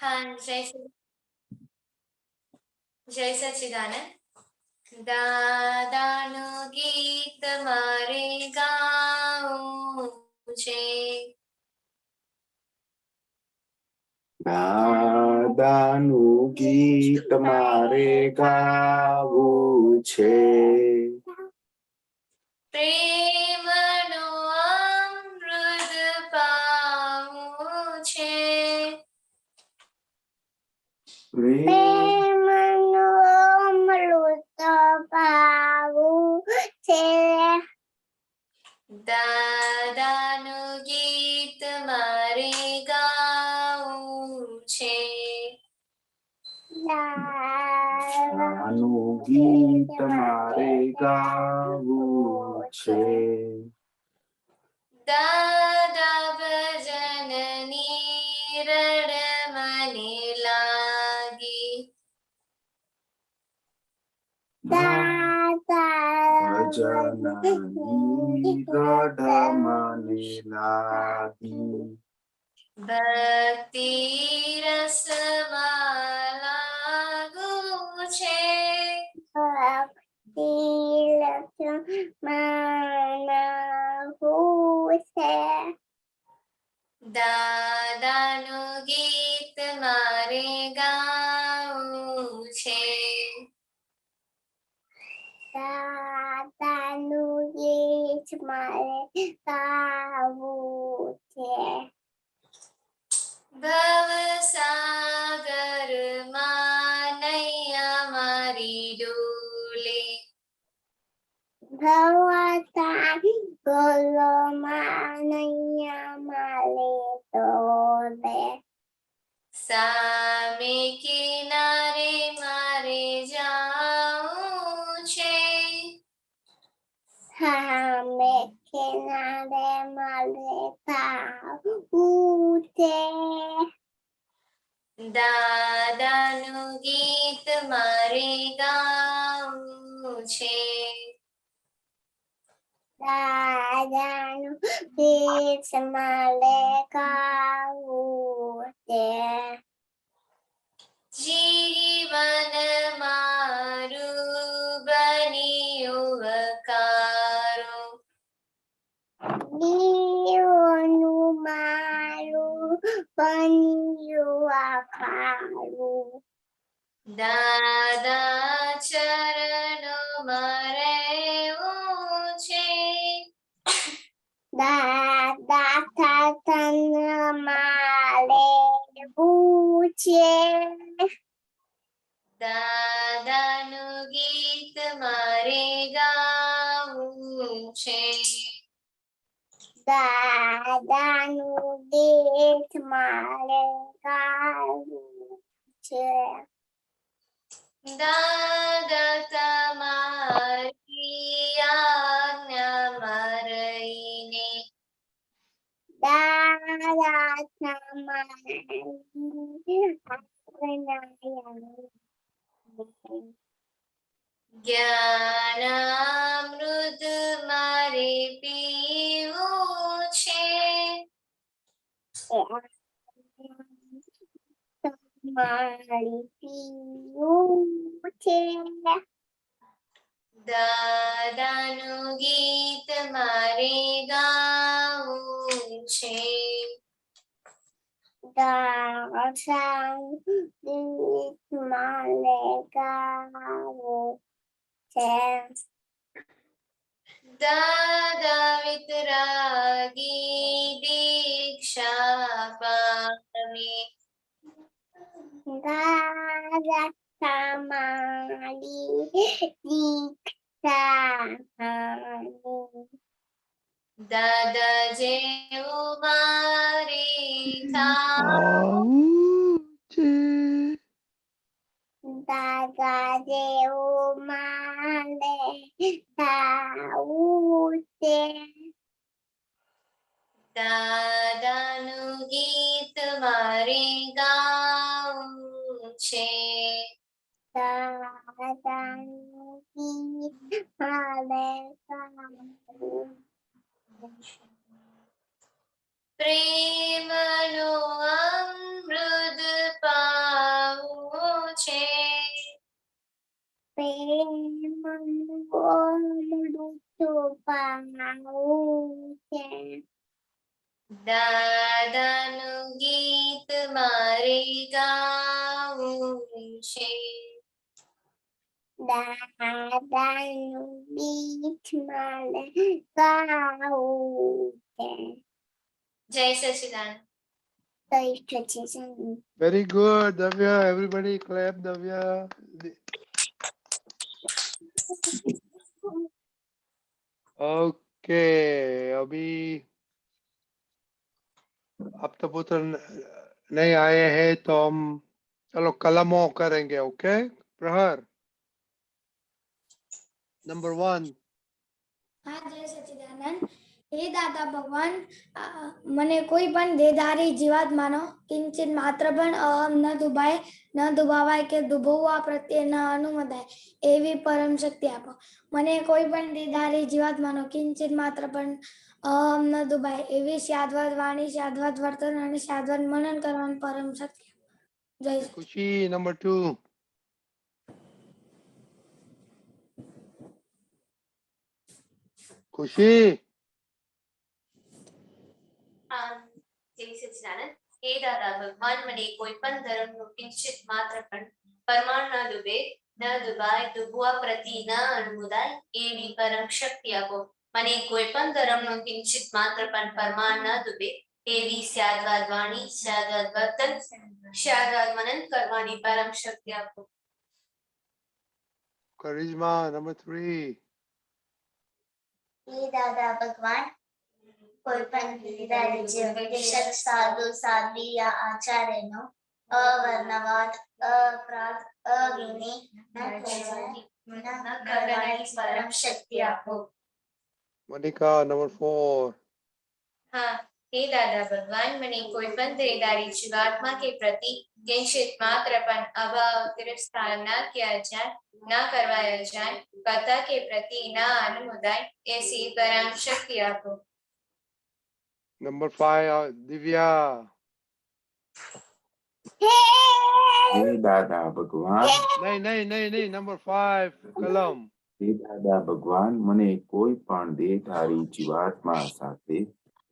हाँ, जय सच्चिदानंद। દાદાનું ગીત મારે ગાવું છે, દાદાનું ગીત મારે ગાવું છે, પ્રેમનો અમૃત પાવું છે, પ્રેમનો અમૃત પાવું છે, દાદાનું ગીત મારે ગાવું છે, દાદાનું ગીત મારે ગાવું છે, દાદા ભજનની રડ મને લાગી, દાદા ભજનની રડ મને લાગી, ભક્તિ રસમાં લાગુ છે, ભક્તિ રસમાં લાગુ છે, દાદાનું ગીત મારે ગાવું છે, દાદાનું ગીત મારે ગાવું છે, ભવસાગરમાં નૈયા મારી ડોલે, ભવસાગરમાં નૈયા મારે ડોલે, સામે કિનારે મારે જાવું છે, સામે કિનારે મારે જાવું છે, દાદાનું ગીત મારે ગાવું છે, દાદાનું ગીત મારે ગાવું છે, જીવન મારું બન્યું હકારો, જીવનું મારું બન્યું આકારું, દાદા ચરણોમાં રહેવું છે, દાદા શાસનમાં રહેવું છે, દાદાનું ગીત મારે ગાવું છે, દાદાનું ગીત મારે ગાવું છે, દાદા તમારી આજ્ઞામાં રહીને, દાદા તમારી જ્ઞાનામૃત મારે પીવું છે, મારી પીવું છે, દાદાનું ગીત મારે ગાવું છે, દાદાનું ગીત મારે ગાવું છે, દાદા વિતરાગી દીક્ષા પામી, દાદા તમારી દીક્ષા પામી, દાદા જેવું મારે થાવું છે, દાદા જેવું મારે થાવું છે, દાદાનું ગીત મારે ગાવું છે, દાદાનું ગીત મારે ગાવું છે, પ્રેમનો અમૃત ગાવું છે. દાદાનું ગીત મારે ગાવું છે. દાદાનું ગીત મારે ગાવું છે. જય સચિદાનંદ. જય સચિદાનંદ. Very good, Davya. Everybody clap, Davya. Okay, अभी अब तो पुत्र नहीं आए हैं तो हम चलो कलमों करेंगे. ओके प्रहर नंबर 1. હા જય સચિદાનંદ. હે દાદા ભગવાન, મને કોઈ પણ દેહધારી જીવાત્માનો કિંચિત માત્ર પણ અહમ ન દુભાય, ન દુભાવાય કે દુભવવા પ્રત્યે ન અનુમદાય એવી પરમ શક્તિ આપો. મને કોઈ પણ દેહધારી જીવાત્માનો કિંચિત માત્ર પણ અહમ ન દુભાય એવી શાદ્વત વાણી, શાદ્વત વર્તન અને શાદ્વત મનન કરવાની પરમ શક્તિ આપો. જય સચિદાનંદ. खुशी नंबर 2. खुशी જય સચિદાનંદ. હે દાદા ભગવાન, મને કોઈ પણ ધર્મનું કિંચિત માત્ર પણ પરમાણ ન ડૂબે, ન ડૂબાય, ડૂબવા પ્રતિ ન અનુમોદાય એવી પરમ શક્તિ આપો. મને કોઈ પણ ધર્મનું કિંચિત માત્ર પણ પરમાણ ન ડૂબે એવી શાદ્વત વાણી, શાદ્વત વર્તન, શાદ્વત મનન કરવાની પરમ શક્તિ આપો. करिश्मा नंबर 3. હે દાદા ભગવાન, કોઈ પણ દેહધારી જીવ શિક્ષક, સાધુ, સાધ્વી યા આચાર્યનો અવર્ણવાદ, અપરાધ, અવિનય ન કરવાની પરમ શક્તિ આપો. मोनिका नंबर 4. હા હે દાદા ભગવાન, મને કોઈ પણ દેહધારી જીવાત્મા કે પ્રતિ કિંચિત માત્ર પણ અભાવ, તિરસ્કાર ન किया जाए, ન કરવાયો જાય, કથા કે પ્રતિ ન અનુમોદાય એસી પરમ શક્તિ આપો. नंबर 5 दिव्या. હે દાદા ભગવાન, नहीं नहीं नहीं नहीं नंबर 5 कलम. હે દાદા ભગવાન, મને કોઈ પણ દેહધારી જીવાત્મા સાથે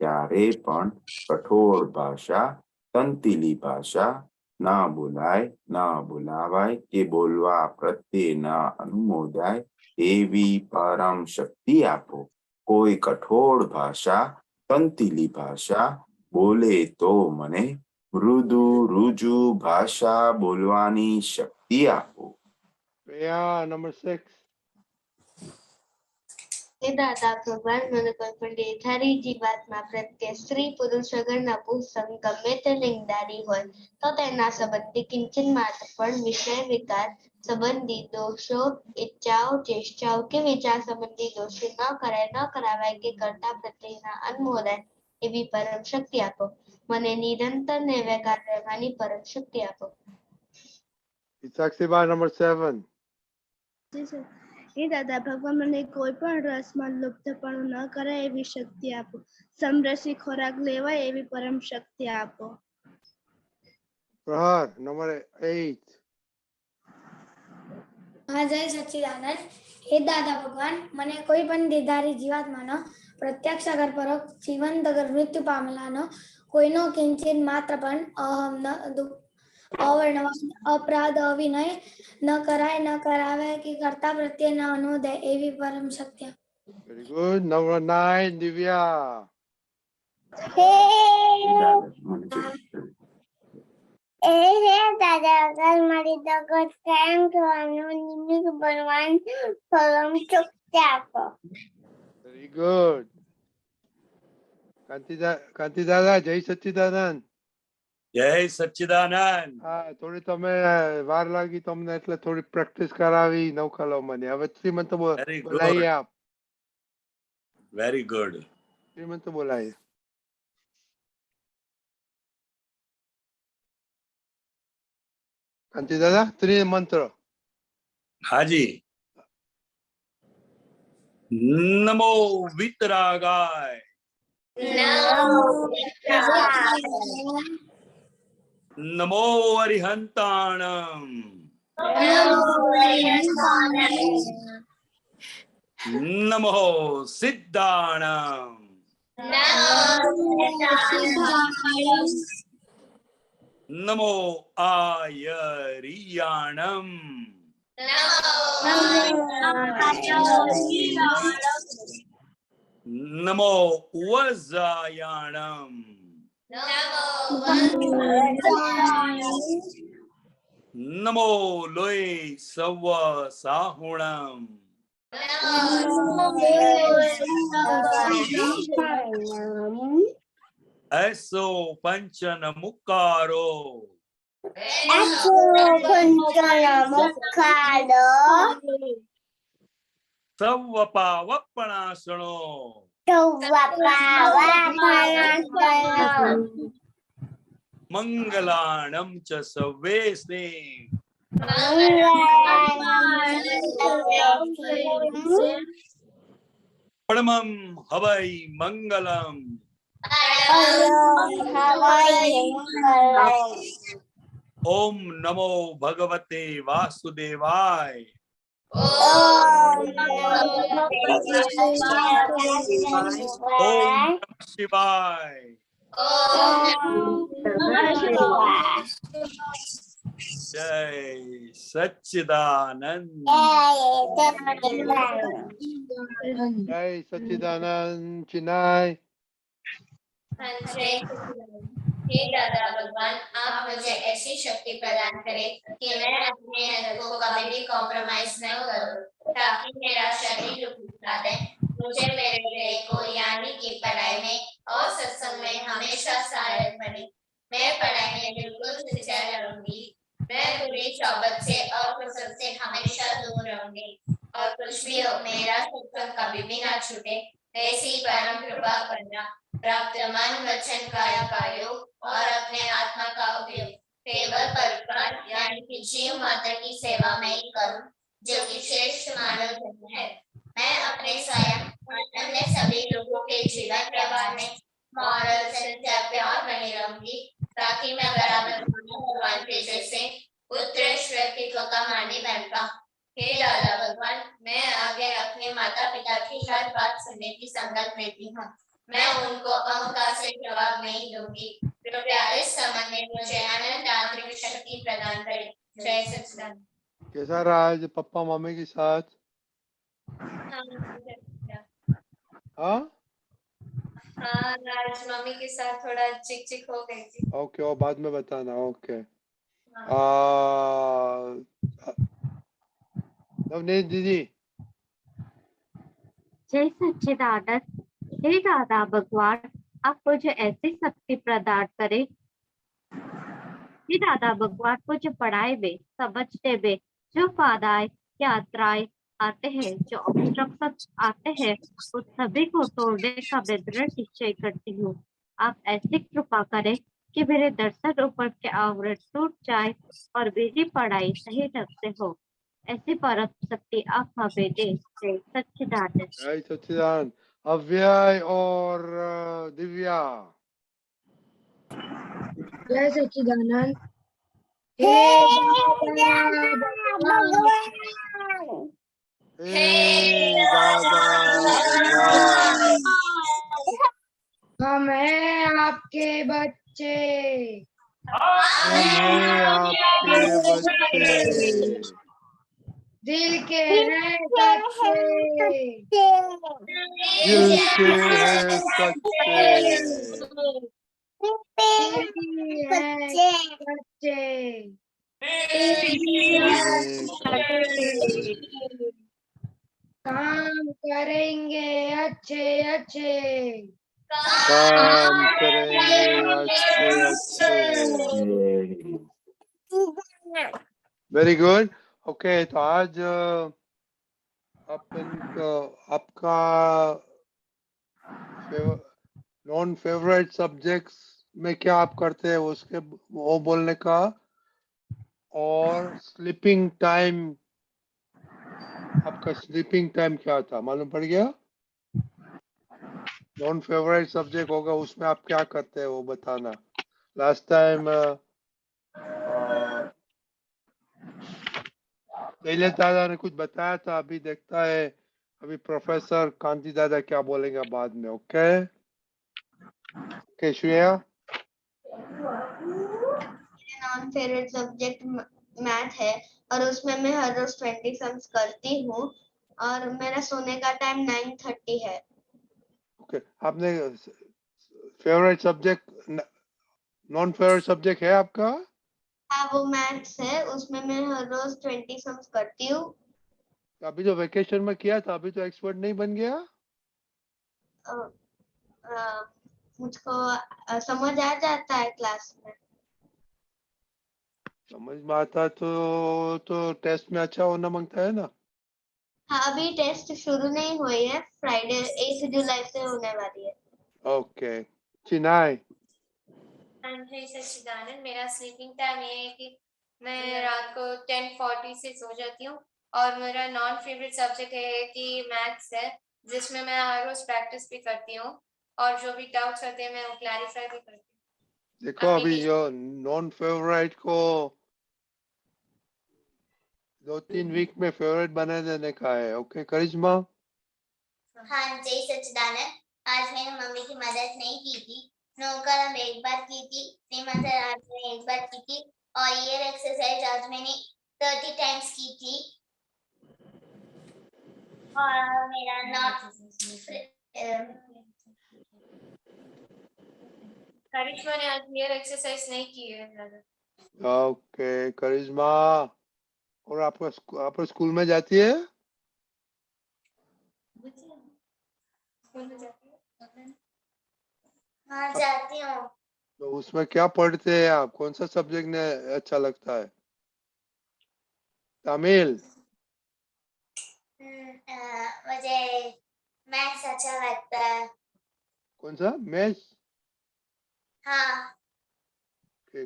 ક્યારે પણ કઠોર ભાષા, તંતીલી ભાષા ના બોલાય, ના બોલાવાય કે બોલવા પ્રત્યે ના અનુમોદાય એવી પરમ શક્તિ આપો. કોઈ કઠોર ભાષા, તંતીલી ભાષા બોલે તો મને મૃદુ રુજુ ભાષા બોલવાની શક્તિ આપો. प्रिया नंबर 6. હે દાદા ભગવાન, મને કોઈ પણ દેહધારી જીવાત્મા પ્રત્યે સ્ત્રી પુરુષ વગર નપુંસક ગમે તે લિંગધારી હોય તો તેના સંબંધી કિંચિત માત્ર પણ વિષય વિકાર સંબંધી દોષો, ઈચ્છાઓ, ચેષ્ટાઓ કે વિચાર સંબંધી દોષી ન કરાય, ન કરાવાય કે કરતા પ્રત્યેના અનુમોદાય એવી પરમ શક્તિ આપો. મને નિરંતર નિર્વિકાર રહેવાની પરમ શક્તિ આપો. साक्षीबा नंबर 7. હે દાદા ભગવાન, મને કોઈ પણ રસમાં લુપ્તપણું ન કરાય એવી શક્તિ આપો. સમરસી ખોરાક લેવાય એવી પરમ શક્તિ આપો. प्रहर नंबर 8. હા જય સચ્ચિદાનંદ. હે દાદા ભગવાન, મને કોઈ પણ દેહધારી જીવાત્માનો પ્રત્યક્ષ અગર પરોક્ષ જીવંત અગર મૃત્યુ પામેલાનો કોઈનો કિંચિત માત્ર પણ અહમ ન અવર્ણવાદ, અપરાધ, અવિનય ન કરાય, ન કરાવે કે કરતા પ્રત્યે ન અનુદય એવી પરમ શક્તિ. Very good. Number 9 दिव्या. હે હે દાદા દાદા ભગવાન, મારી જગત કાયમ કરવાનું નિમિત્ત બનવાની પરમ શક્તિ આપો. Very good. કાંતિ દાદા જય સચ્ચિદાનંદ. જય સચ્ચિદાનંદ. હા, થોડી તમે વાર લાગી તમને એટલે થોડી પ્રેક્ટિસ કરાવી નવકલમની. હવે શ્રીમંત Very good. બોલાઈએ આપ. Very good. શ્રીમંત બોલાઈએ. કાંતિ દાદા ત્રિમંત્ર. હાજી. નમો વિતરાગાય, નમો અરિહંતાણમ, नमो सिद्धाणम नमो आयरियाणम नमो वज्रायाणम नमो लोय सव साहुणम ऐसो पंचन मुकारो सव पावपणासणो मंगलाणम च सवेसे परमं हवै मंगलम ओम नमो भगवते वासुदेवाय ओम नमः शिवाय जय सच्चिदानंद जय सच्चिदानंद चिनाय। हे दादा भगवान, आप मुझे ऐसी शक्ति प्रदान करें कि मैं अपने हेल्थ को कभी भी कॉम्प्रोमाइज न करूं, ताकि मेरा शरीर रुक दे। मुझे मेरे लिए को यानी कि पढ़ाई में और सत्संग में हमेशा सहायक बने। मैं पढ़ाई में बिल्कुल सिंसियर रहूंगी। मैं बुरी सोबत से और कुसत से हमेशा दूर रहूंगी और कुछ भी हो मेरा सत्संग कभी भी ना छूटे। ऐसी परम कृपा करना। प्राप्त मन वचन काया का योग और अपने आत्मा का उपयोग केवल परोपकार यानी कि जीव मात्र की सेवा में ही करूं, जो कि श्रेष्ठ मानव धर्म है। मैं अपने स्वयं और अन्य सभी लोगों के जीवन प्रवाह में मॉरल सच्चा प्यार बनी रहूंगी, ताकि मैं बराबर भगवान के जैसे उत्कृष्ट व्यक्तित्व का मानी बन पाऊं। हे दादा भगवान, मैं आगे अपने माता पिता की हर बात सुनने की संकल्प लेती हूँ। मैं उनको अहंकार से जवाब नहीं दूंगी। कृपया इस संबंध में मुझे अनंत आंतरिक शक्ति प्रदान करें। जय सच्चिदानंद। कैसा रहा आज पप्पा मम्मी के साथ? हाँ आज मम्मी के साथ थोड़ा चिक चिक हो गई थी। ओके, और बाद में बताना। ओके नवनीत दीदी। जय सच्चिदानंद। हे दादा भगवान, आप मुझे ऐसी शक्ति प्रदान करें। हे दादा भगवान, मुझे पढ़ाई में समझने में जो बाधाएं यात्राएं आते हैं, जो ऑब्स्ट्रक्शन आते हैं, उन सभी को तोड़ने का मैं दृढ़ निश्चय करती हूँ। आप ऐसी कृपा करें कि मेरे दर्शन ऊपर के आवरण टूट जाए और मेरी पढ़ाई सही ढंग से हो। ऐसी परम शक्ति आप हमें दे। जय सच्चिदानंद। जय सच्चिदानंद। अव्यय और दिव्या। जय सच्चिदानंद। हे दादा भगवान, हम हैं आपके बच्चे। हम हैं आपके बच्चे, दिल के हैं सच्चे। दिल के हैं सच्चे, काम करेंगे अच्छे अच्छे। काम करेंगे अच्छे अच्छे। Very good. ओके, तो आज आपका नॉन फेवरेट सब्जेक्ट्स में क्या आप करते हैं उसके वो बोलने का, और स्लीपिंग टाइम, आपका स्लीपिंग टाइम क्या था मालूम पड़ गया? नॉन फेवरेट सब्जेक्ट होगा उसमें आप क्या करते हैं वो बताना। लास्ट टाइम पहले दादा ने कुछ बताया था, अभी देखता है अभी प्रोफेसर कांति दादा क्या बोलेंगे बाद में. Okay Shreya. Non favourite subject math है और उसमें मैं हर रोज 20 सम्स करती हूँ और मेरा सोने का टाइम 9:30 है। ओके आपने favourite subject non favourite subject है आपका. हाँ वो मैथ्स है, उसमें मैं हर रोज 20 सम्स करती हूँ। अभी जो वेकेशन में किया था अभी तो एक्सपर्ट नहीं बन गया. मुझको समझ आ जाता है क्लास में। समझ में आता तो टेस्ट में अच्छा होना मांगता है ना. हाँ अभी टेस्ट शुरू नहीं हुई है, फ्राइडे 8 जुलाई से होने वाली है। ओके चिनाई. हाँ जी सच्चिदानंद, मेरा स्लीपिंग टाइम ये है कि मैं रात को 10:40 से सो जाती हूँ और मेरा नॉन फेवरेट सब्जेक्ट है कि मैथ्स है, जिसमें मैं हर रोज प्रैक्टिस भी करती हूँ और जो भी डाउट्स होते हैं मैं वो क्लैरिफाई भी करती हूँ. देखो अपनी अभी टीचर जो नॉन फेवरेट को 2-3 वीक में फेवरेट बना देने का है. ओके करिश्मा. हाँ जय सच्चिदानंद, आज मैंने मम्मी की मदद नहीं की थी. नौकरम एक बार की थी, श्रीमंतर आज मैंने एक बार की थी और ये एक्सरसाइज आज मैंने 30 टाइम्स की थी. और मेरा करिश्मा ने आज हेयर एक्सरसाइज नहीं की है ज्यादा. ओके करिश्मा. और आप स्कूल में जाती है. स्कूल में जाती है. हाँ जाती हूँ. तो उसमें क्या पढ़ते हैं आप. कौन सा सब्जेक्ट ने अच्छा लगता है. तमिल. मुझे मैथ्स अच्छा लगता है. कौन सा मैथ्स. हाँ.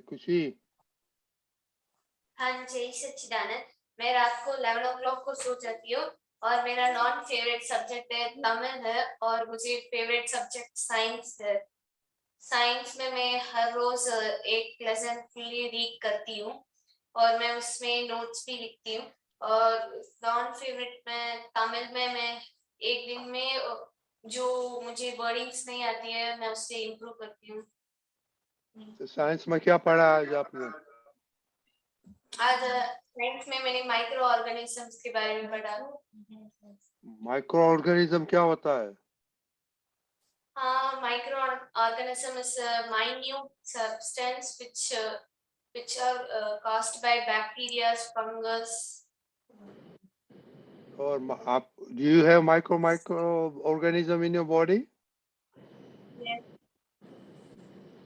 खुशी. हाँ जी सच्चिदानंद, मैं रात को 11 o'clock को सो जाती हूँ और मेरा नॉन फेवरेट सब्जेक्ट है तमिल है और मुझे फेवरेट सब्जेक्ट साइंस है. साइंस में मैं हर रोज एक लेसन फुल्ली रीड करती हूँ और मैं उसमें नोट्स भी लिखती हूँ. और नॉन फेवरेट में तमिल में मैं एक दिन में जो मुझे वर्डिंग्स नहीं आती है मैं उससे इम्प्रूव करती हूँ. तो साइंस में क्या पढ़ा आज आपने. आज साइंस में मैंने माइक्रो ऑर्गेनिजम्स के बारे में पढ़ा. माइक्रो ऑर्गेनिज्म क्या होता है. Microorganism is a minute substance which are caused by bacteria, fungus. और आप do you have micro organism in your body. Yes.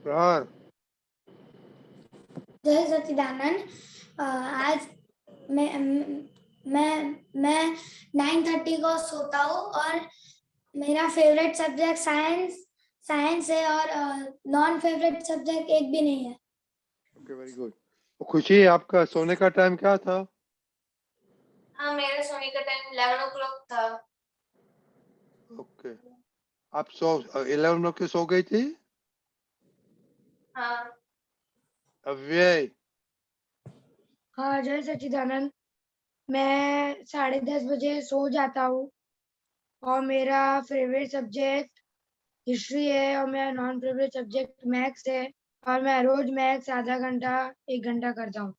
प्रहार. जय सच्चिदानंद, आज मैं 9:30 को सोता हूँ और मेरा फेवरेट सब्जेक्ट साइंस है और नॉन फेवरेट सब्जेक्ट एक भी नहीं है. Okay very good. खुशी आपका सोने का टाइम क्या था. हाँ मेरा सोने का टाइम 11 o'clock था. ओके आप 11 के सो गई थी. हाँ. अव्यय. हाँ जय सच्चिदानंद, मैं 10:30 बजे सो जाता हूँ और मेरा फेवरेट सब्जेक्ट हिस्ट्री है और मेरा नॉन फेवरेट सब्जेक्ट मैथ्स है और मैं रोज मैथ्स आधा घंटा 1 घंटा करता हूँ.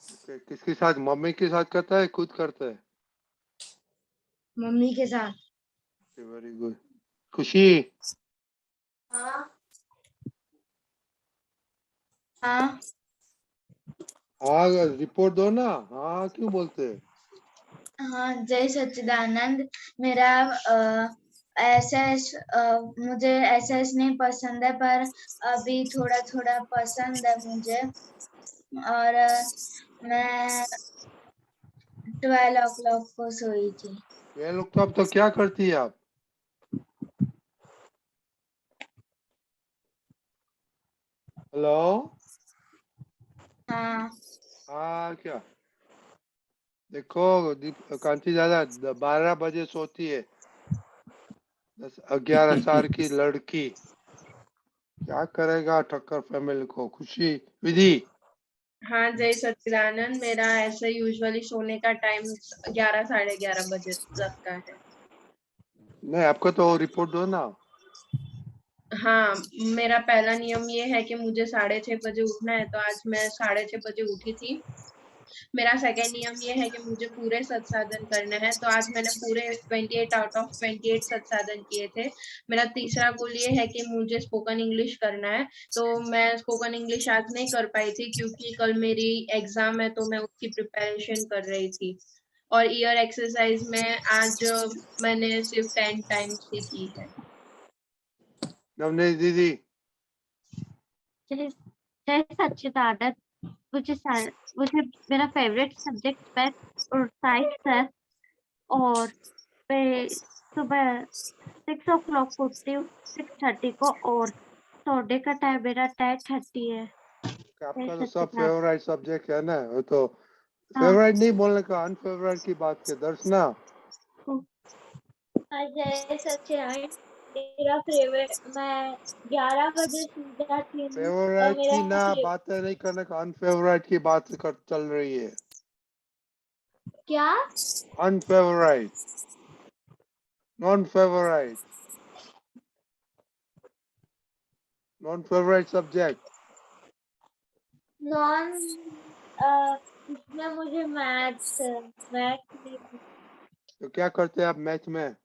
ओके किसके साथ. मम्मी के साथ करता है खुद करता है. मम्मी के साथ. Very good. खुशी. हाँ. हाँ हाँ रिपोर्ट दो ना. हाँ क्यों बोलते हैं. हाँ जय सच्चिदानंद, मेरा मुझे एसएस नहीं पसंद है पर अभी थोड़ा थोड़ा पसंद है मुझे और मैं 12 o'clock को सोई थी. ये लोग तो अब तो क्या करती है आप. हेलो. हाँ क्या देखो कांति दादा 12 बजे सोती है. 11 साल की लड़की क्या करेगा ठक्कर फैमिली को. खुशी. विधि. हाँ जय सच्चिदानंद, मेरा ऐसे यूजुअली सोने का टाइम 11 साढ़े 11 बजे लगता है. नहीं, आपको तो रिपोर्ट दो ना। हाँ, मेरा पहला नियम ये है कि मुझे 6:30 बजे उठना है, तो आज मैं 6:30 बजे उठी थी। मेरा सेकंड नियम ये है कि मुझे पूरे संसाधन करने हैं, तो आज मैंने पूरे 28 आउट ऑफ 28 संसाधन किए थे। मेरा तीसरा गोल ये है कि मुझे स्पोकन इंग्लिश करना है, तो मैं स्पोकन इंग्लिश आज नहीं कर पाई थी क्योंकि कल मेरी एग्जाम है, तो मैं उसकी प्रिपरेशन कर रही थी। और ईयर एक्सरसाइज में आज मैंने सिर्फ 10 टाइम्स ही की है। नवनीत दीदी, जय जय सच्चिदानंद। मुझे मेरा फेवरेट सब्जेक्ट मैथ और साइंस है। और मैं सुबह 6 o'clock को उठती हूँ, 6:30 को। और सोने का टाइम मेरा 10:30 है। आपका तो सब सच्चिदानंद। फेवरेट सब्जेक्ट है ना, वो तो हाँ। फेवरेट नहीं बोलने का, अनफेवरेट की बात है दर्शना। जय सच्चिदानंद। मेरा फेवरेट, मैं 11 बजे सो जाती हूँ और फेवरेट मेरा की ना बातें नहीं करने का, अनफेवरेट की बात कर चल रही है। क्या? Unfavourite, non favourite, non favourite subject. Non इसमें मुझे मैथ्स नहीं, तो क्या करते हैं आप मैथ में?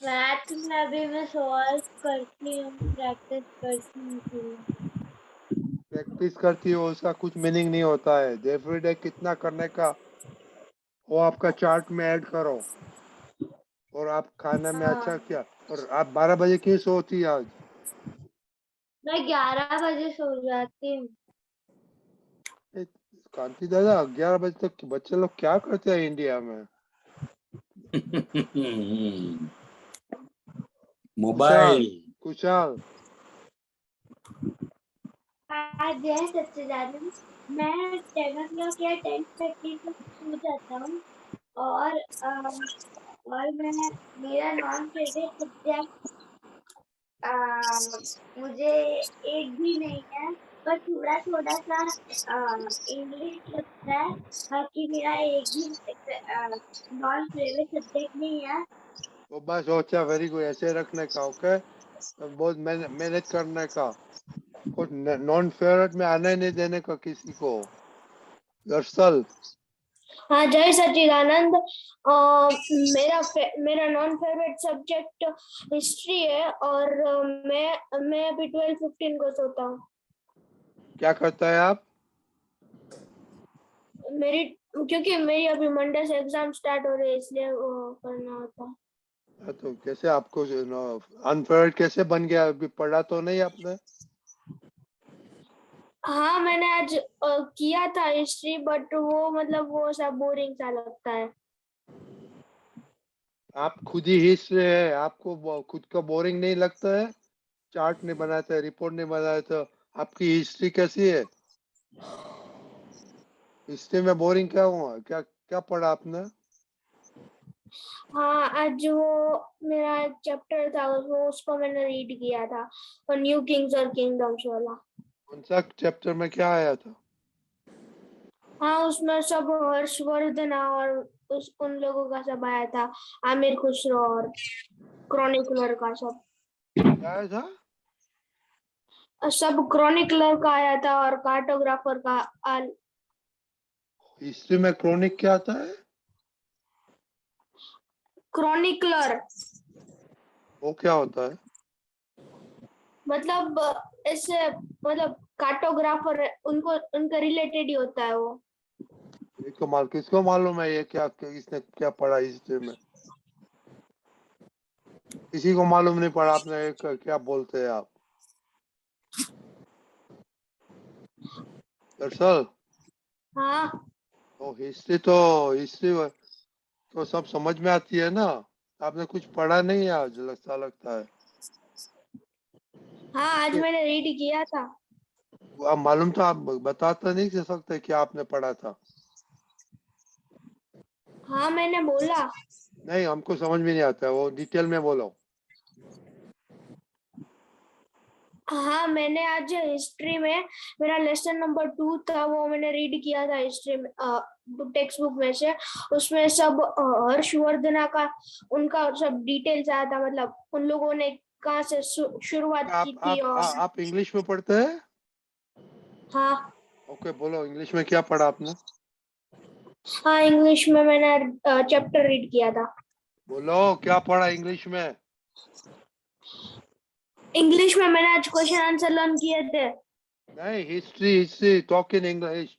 मैथ में अभी मैं सॉल्व करती हूँ, प्रैक्टिस करती हूँ पूरी। प्रैक्टिस करती हो उसका कुछ मीनिंग नहीं होता है। एवरीडे कितना करने का वो आपका चार्ट में ऐड करो। और आप खाने में अच्छा क्या, और आप 12 बजे क्यों सोती आज? मैं 11 बजे सो जाती हूँ। कांति दादा, 11 बजे तक बच्चे लोग क्या करते हैं इंडिया में? मोबाइल। कुशाल, जय सच्चिदानंद। मैं 10 o'clock या 10:30 तक सो जाता हूँ। और मैं मेरा नॉन फेवरेट सब्जेक्ट मुझे एक भी नहीं है, पर थोड़ा थोड़ा सा इंग्लिश लगता है। बाकी मेरा एक भी नॉन फेवरेट सब्जेक्ट नहीं है। वो बस अच्छा, वेरी गुड, ऐसे रखने का। ओके, बहुत मेहनत करने का, कुछ नॉन फेवरेट में आने नहीं देने का किसी को। दरअसल हाँ, जय सच्चिदानंद। मेरा नॉन फेवरेट सब्जेक्ट हिस्ट्री है और मैं अभी 12:15 को सोता हूँ। क्या करता है आप? क्योंकि मेरी अभी मंडे से एग्जाम स्टार्ट हो रही है, इसलिए वो करना होता है। तो कैसे आपको अनफेवरेट कैसे बन गया? अभी पढ़ा तो नहीं आपने? हाँ, मैंने आज किया था हिस्ट्री, बट वो मतलब वो सब बोरिंग सा लगता है। आप खुद ही हिस्ट्री है, आपको खुद का बोरिंग नहीं लगता है? चार्ट नहीं बनाते, रिपोर्ट नहीं बनाते, तो आपकी हिस्ट्री कैसी है? हिस्ट्री में बोरिंग क्या हुआ? क्या क्या पढ़ा आपने? हाँ, आज वो मेरा एक चैप्टर था, वो उसको मैंने रीड किया था, और न्यू किंग्स और किंगडम्स वाला। कौन सा चैप्टर में क्या आया था? हाँ, उसमें सब हर्षवर्धन और उन लोगों का सब आया था, आमिर खुसरो और क्रॉनिकलर का सब। क्या आया था? सब क्रॉनिकलर का आया था और कार्टोग्राफर का। हिस्ट्री में क्रॉनिक क्या आता है? क्रॉनिकलर वो क्या होता है? मतलब ऐसे, मतलब कार्टोग्राफर उनको उनका रिलेटेड ही होता है वो। किसको मालूम है ये क्या, इसने क्या पढ़ा हिस्ट्री में? किसी को मालूम नहीं पड़ा। आपने क्या बोलते हैं आप? दरअसल हाँ, तो हिस्ट्री तो सब समझ में आती है ना। आपने कुछ पढ़ा नहीं है आज, लगता है। हाँ, आज मैंने रीड किया था। आप मालूम था, आप बताते नहीं कर सकते क्या आपने पढ़ा था? हाँ, मैंने बोला। नहीं, हमको समझ में नहीं आता है, वो डिटेल में बोलो। हाँ, मैंने आज हिस्ट्री में मेरा लेसन नंबर 2 था, वो मैंने रीड किया था हिस्ट्री में टेक्स्ट बुक में से। उसमें सब हर्षवर्धना का उनका सब डिटेल्स आया था, मतलब उन लोगों ने कहाँ से शुरुआत की थी। और आप इंग्लिश में पढ़ते हैं? हाँ ओके, बोलो इंग्लिश में क्या पढ़ा आपने? हाँ, इंग्लिश में मैंने चैप्टर रीड किया था। बोलो क्या पढ़ा इंग्लिश में? इंग्लिश में मैंने आज क्वेश्चन आंसर लर्न किए थे। नहीं, history talk in English.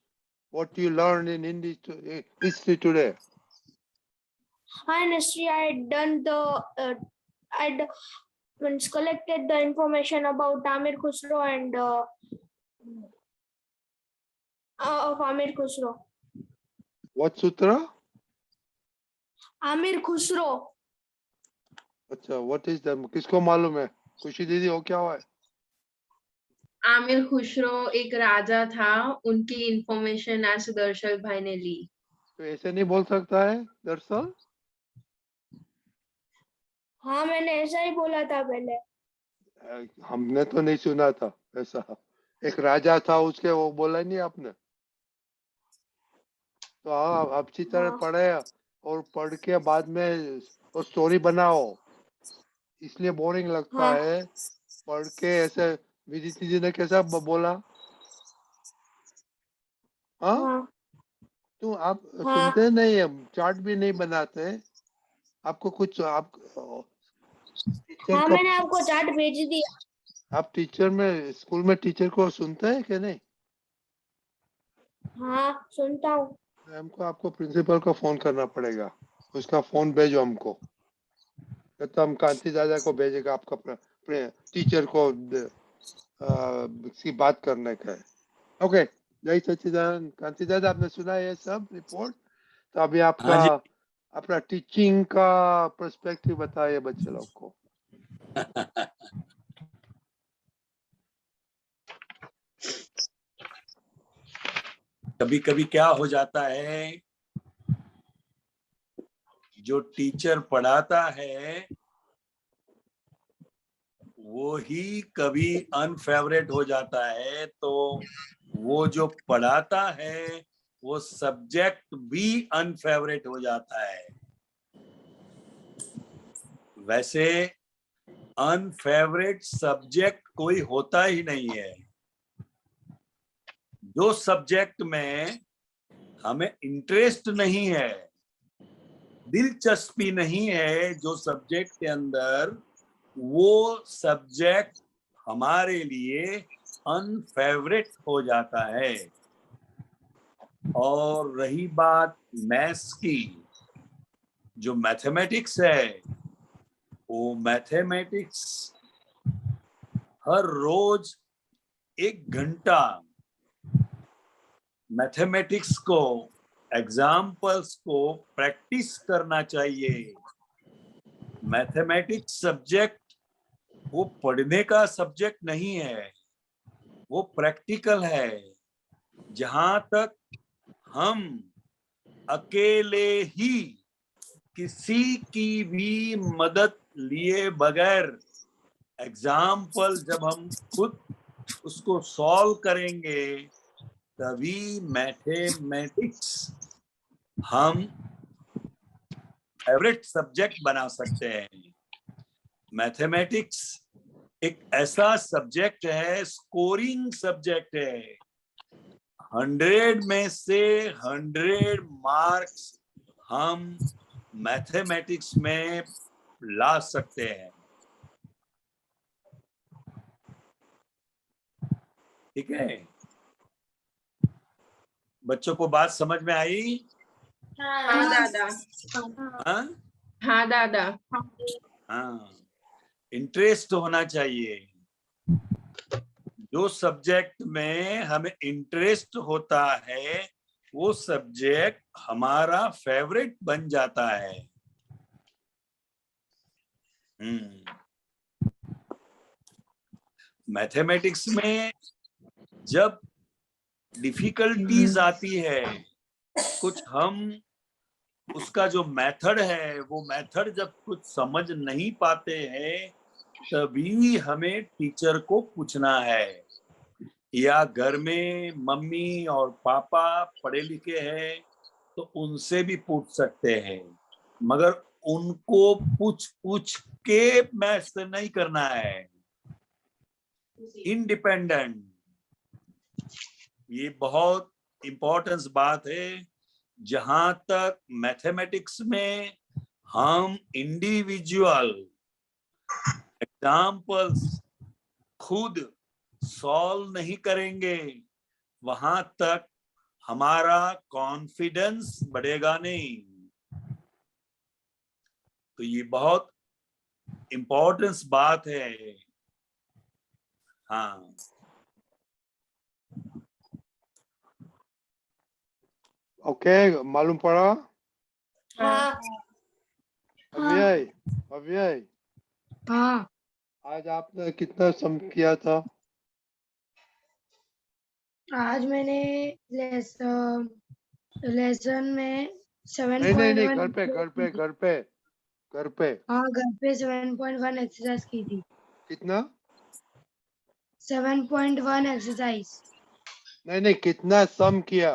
What you learned in history today? In history, I collected the information about Amir Khusro and of Amir Khusro. What sutra? Amir Khusro. अच्छा, what is that? किसको मालूम है? खुशी दीदी, वो क्या हुआ है? आमिर खुसरो एक राजा था, उनकी इंफॉर्मेशन आज दर्शल भाई ने ली। तो ऐसे नहीं बोल सकता है दरअसल? हाँ, मैंने ऐसा ही बोला था पहले। हमने तो नहीं सुना था ऐसा। एक राजा था उसके, वो बोला नहीं आपने? तो हाँ, अच्छी तरह पढ़े और पढ़ के बाद में वो स्टोरी बनाओ, इसलिए बोरिंग लगता है पढ़ के। ऐसे विदित जी ने कैसा बोला? हाँ, तो आप सुनते नहीं है, चार्ट भी नहीं बनाते आपको कुछ। आप हाँ, मैंने आपको चार्ट भेज दिया। आप टीचर में, स्कूल में टीचर को सुनते हैं कि नहीं? हाँ, सुनता हूँ। हमको आपको प्रिंसिपल को फोन करना पड़ेगा, उसका फोन भेजो हमको, तो हम कांति दादा को भेजेगा आपका टीचर को इसकी बात करने का है। ओके, जय सच्चिदानंद। कांति दादा, आपने सुना ये सब रिपोर्ट? तो अभी आपका अपना टीचिंग का पर्सपेक्टिव बताइए बच्चे लोग को। कभी कभी क्या हो जाता है, जो टीचर पढ़ाता है वो ही कभी अनफेवरेट हो जाता है, तो वो जो पढ़ाता है वो सब्जेक्ट भी अनफेवरेट हो जाता है। वैसे अनफेवरेट सब्जेक्ट कोई होता ही नहीं है। जो सब्जेक्ट में हमें इंटरेस्ट नहीं है, दिलचस्पी नहीं है जो सब्जेक्ट के अंदर, वो सब्जेक्ट हमारे लिए अनफेवरेट हो जाता है। और रही बात मैथ्स की, जो मैथमेटिक्स है, वो मैथमेटिक्स हर रोज 1 घंटा मैथमेटिक्स को, एग्जाम्पल्स को प्रैक्टिस करना चाहिए। मैथमेटिक्स सब्जेक्ट वो पढ़ने का सब्जेक्ट नहीं है, वो प्रैक्टिकल है। जहां तक हम अकेले ही किसी की भी मदद लिए बगैर एग्जाम्पल जब हम खुद उसको सॉल्व करेंगे, तभी मैथमेटिक्स हम फेवरेट सब्जेक्ट बना सकते हैं। मैथमेटिक्स एक ऐसा सब्जेक्ट है, स्कोरिंग सब्जेक्ट है। 100 में से 100 मार्क्स हम मैथमेटिक्स में ला सकते हैं। ठीक है, बच्चों को बात समझ में आई? हाँ दादा। हाँ दादा। हाँ, इंटरेस्ट होना चाहिए। जो सब्जेक्ट में हमें इंटरेस्ट होता है वो सब्जेक्ट हमारा फेवरेट बन जाता है। मैथमेटिक्स में जब डिफिकल्टीज आती है, कुछ हम उसका जो मेथड है, वो मेथड जब कुछ समझ नहीं पाते हैं, तभी हमें टीचर को पूछना है, या घर में मम्मी और पापा पढ़े लिखे हैं तो उनसे भी पूछ सकते हैं, मगर उनको पूछ के मैथ्स नहीं करना है। इंडिपेंडेंट, ये बहुत इंपॉर्टेंस बात है। जहां तक मैथमेटिक्स में हम इंडिविजुअल एग्जाम्पल्स खुद सॉल्व नहीं करेंगे, वहां तक हमारा कॉन्फिडेंस बढ़ेगा नहीं। तो ये बहुत इंपॉर्टेंस बात है। हाँ, ओके, मालूम पड़ा? हाँ अव्यय, अव्यय, हाँ आज आपने कितना सम किया था? आज मैंने लेसन में नहीं, 7.1 घर पे। हाँ घर पे 7.1 एक्सरसाइज की थी। कितना? 7.1 एक्सरसाइज। नहीं, कितना सम किया?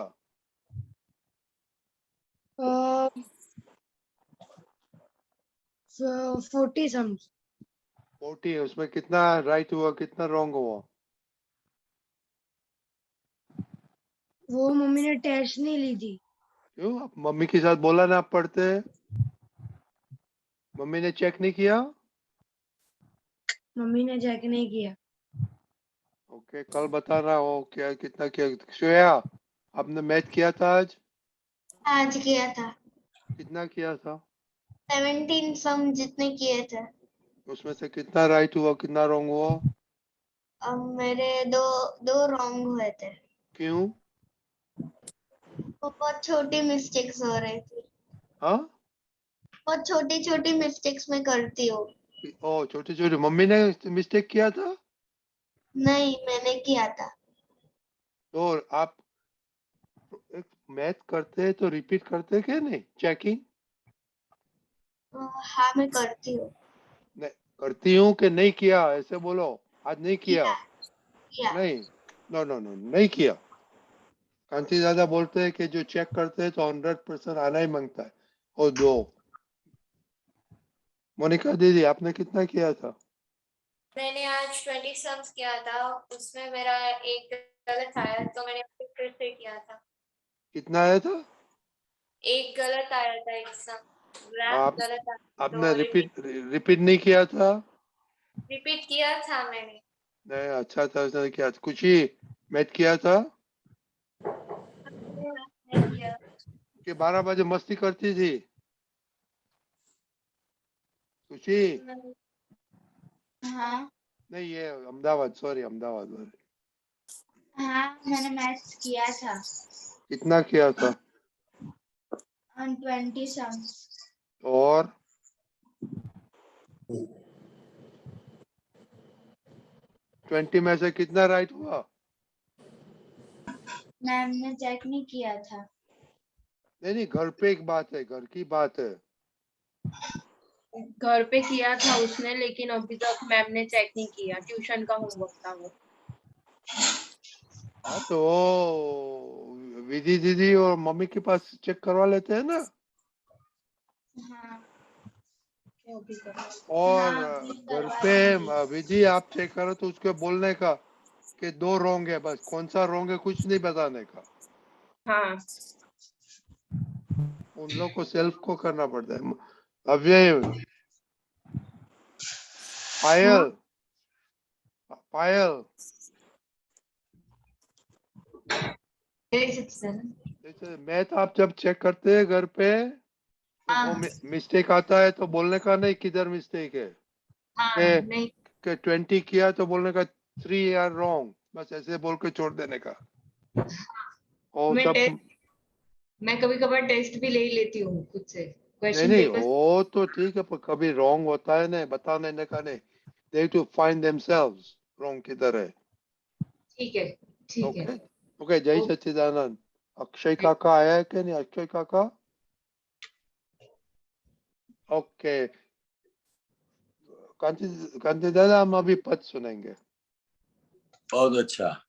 40 सम्स। 40, उसमें कितना राइट हुआ, कितना रॉन्ग हुआ? वो मम्मी ने टेस्ट नहीं ली थी। क्यों? आप मम्मी के साथ बोला ना आप पढ़ते हैं? मम्मी ने चेक नहीं किया? मम्मी ने चेक नहीं किया। ओके, कल बताना हो क्या कितना किया। श्रेया, आपने मैथ किया था आज? आज किया था। कितना किया था? 17 सम जितने किए थे। उसमें से कितना राइट हुआ, कितना रॉन्ग हुआ? अब मेरे दो रॉन्ग हुए थे। क्यों? वो बहुत छोटी मिस्टेक्स हो रही थी। हाँ? बहुत छोटी छोटी मिस्टेक्स मैं करती हूँ। ओ, छोटी छोटी मम्मी ने मिस्टेक किया था? नहीं, मैंने किया था। तो आप मैथ करते हैं तो रिपीट करते हैं क्या? नहीं, चेकिंग हाँ, मैं करती हूँ। नहीं करती हूँ कि नहीं किया, ऐसे बोलो। आज नहीं किया? किया। नहीं, नो, नहीं किया। कांति दादा बोलते हैं कि जो चेक करते हैं तो 100% आना ही मांगता है। और दो, मोनिका दीदी, आपने कितना किया था? मैंने आज 20 सम्स किया था, उसमें मेरा एक गलत आया तो मैंने फिर से किया था। कितना आया था? एक गलत आया था, एक सम ग्राफ आप गलत आया आपने तो रिपीट नहीं किया था? रिपीट किया था मैंने। नहीं, अच्छा था, उसने किया था। कुछ ही मैथ किया था नहीं किया। कि 12 बजे मस्ती करती थी? कुछ ही हाँ नहीं, ये अहमदाबाद, सॉरी, अहमदाबाद वाले। हाँ मैंने मैथ्स किया था कितना किया था? on 20 sums. और 20 में से कितना राइट हुआ? मैम ने चेक नहीं किया था। नहीं, घर पे एक बात है, घर की बात है। घर पे किया था उसने, लेकिन अभी तक मैम ने चेक नहीं किया। ट्यूशन का होमवर्क था वो। हाँ, तो विधि दीदी और मम्मी के पास चेक करवा लेते हैं ना। हाँ अभी कर और हाँ घर पे विधि आप चेक करो तो उसके बोलने का कि 2 रॉन्ग है, बस कौन सा रॉन्ग है कुछ नहीं बताने का। हाँ उन लोग को सेल्फ को करना पड़ता है। अव्यय, पायल, पायल, जैसे मैथ आप जब चेक करते हैं घर पे तो वो मिस्टेक आता है तो बोलने का नहीं किधर मिस्टेक है। हाँ नहीं, के 20 किया तो बोलने का 3 आर रॉन्ग, बस ऐसे बोल के छोड़ देने का। और सब मैं कभी कभार टेस्ट भी ले ही लेती हूँ खुद से। क्वेश्चन नहीं, पेपर। वो तो ठीक है, पर कभी रॉन्ग होता है नहीं बताने का नहीं। दे टू फाइंड देमसेल्व्स रॉन्ग किधर है। ठीक है, ठीक है। ओके, ओके, जय सच्चिदानंद। अक्षय काका आया है कि नहीं? अक्षय काका, ओके, कांति दादा हम अभी पद सुनेंगे। बहुत अच्छा।